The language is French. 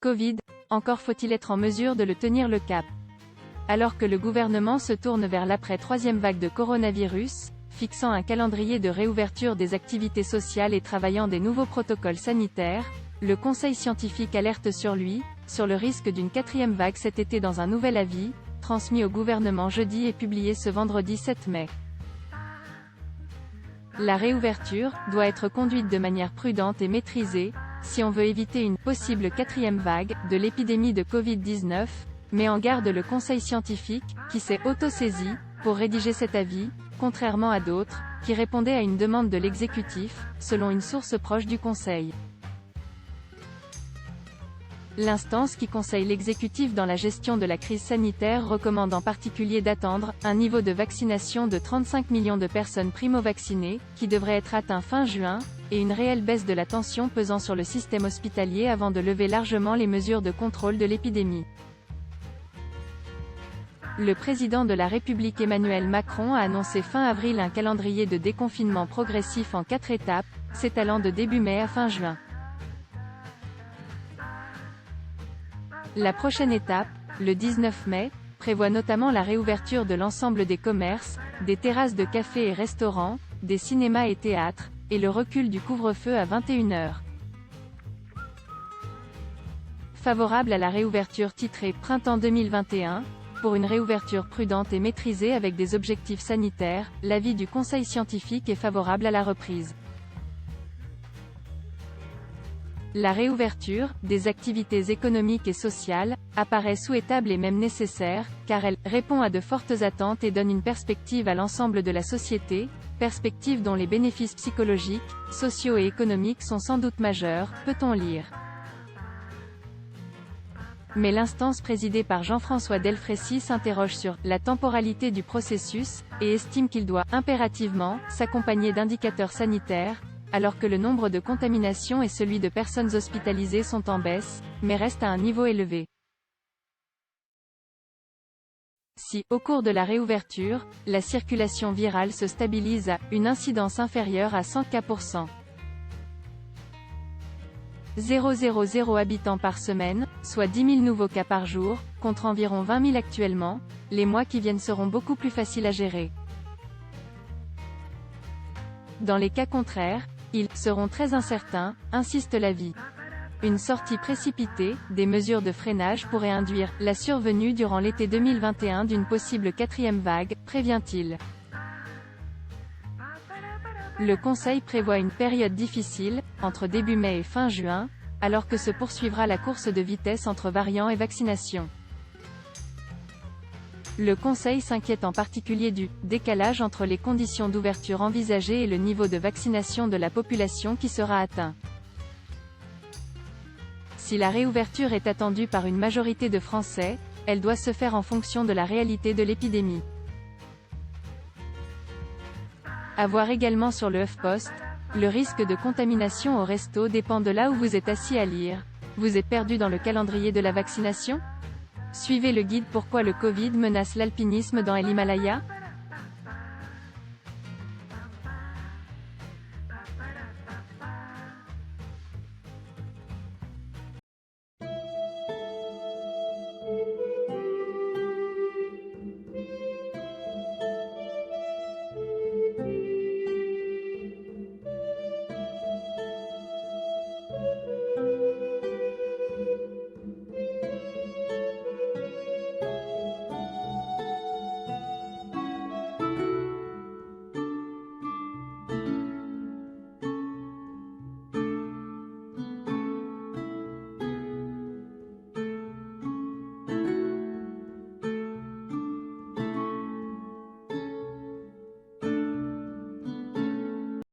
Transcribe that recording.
Covid, encore faut-il être en mesure de le tenir le cap. Alors que le gouvernement se tourne vers l'après-troisième vague de coronavirus, fixant un calendrier de réouverture des activités sociales et travaillant des nouveaux protocoles sanitaires, le Conseil scientifique alerte sur le risque d'une quatrième vague cet été dans un nouvel avis, transmis au gouvernement jeudi et publié ce vendredi 7 mai. La réouverture doit être conduite de manière prudente et maîtrisée, si on veut éviter une possible quatrième vague de l'épidémie de Covid-19, met en garde le Conseil scientifique, qui s'est auto-saisi pour rédiger cet avis, contrairement à d'autres, qui répondaient à une demande de l'exécutif, selon une source proche du Conseil. L'instance qui conseille l'exécutif dans la gestion de la crise sanitaire recommande en particulier d'attendre un niveau de vaccination de 35 millions de personnes primo-vaccinées, qui devrait être atteint fin juin, et une réelle baisse de la tension pesant sur le système hospitalier avant de lever largement les mesures de contrôle de l'épidémie. Le président de la République Emmanuel Macron a annoncé fin avril un calendrier de déconfinement progressif en 4 étapes, s'étalant de début mai à fin juin. La prochaine étape, le 19 mai, prévoit notamment la réouverture de l'ensemble des commerces, des terrasses de cafés et restaurants, des cinémas et théâtres, et le recul du couvre-feu à 21 h. Favorable à la réouverture titrée « Printemps 2021 », pour une réouverture prudente et maîtrisée avec des objectifs sanitaires, l'avis du Conseil scientifique est favorable à la reprise. La réouverture des activités économiques et sociales apparaît souhaitable et même nécessaire, car elle répond à de fortes attentes et donne une perspective à l'ensemble de la société, perspective dont les bénéfices psychologiques, sociaux et économiques sont sans doute majeurs, peut-on lire. Mais l'instance présidée par Jean-François Delfraissy s'interroge sur la temporalité du processus, et estime qu'il doit impérativement s'accompagner d'indicateurs sanitaires, alors que le nombre de contaminations et celui de personnes hospitalisées sont en baisse, mais restent à un niveau élevé. Si, au cours de la réouverture, la circulation virale se stabilise à une incidence inférieure à 100 cas pour 100 000 habitants par semaine, soit 10 000 nouveaux cas par jour, contre environ 20 000 actuellement, les mois qui viennent seront beaucoup plus faciles à gérer. Dans les cas contraires, ils seront très incertains, insiste l'avis. Une sortie précipitée des mesures de freinage pourrait induire la survenue durant l'été 2021 d'une possible quatrième vague, prévient-il. Le Conseil prévoit une période difficile, entre début mai et fin juin, alors que se poursuivra la course de vitesse entre variants et vaccination. Le Conseil s'inquiète en particulier du décalage entre les conditions d'ouverture envisagées et le niveau de vaccination de la population qui sera atteint. Si la réouverture est attendue par une majorité de Français, elle doit se faire en fonction de la réalité de l'épidémie. À voir également sur le HuffPost, le risque de contamination au resto dépend de là où vous êtes assis à lire. Vous êtes perdu dans le calendrier de la vaccination ? Suivez le guide Pourquoi le Covid menace l'alpinisme dans l'Himalaya ?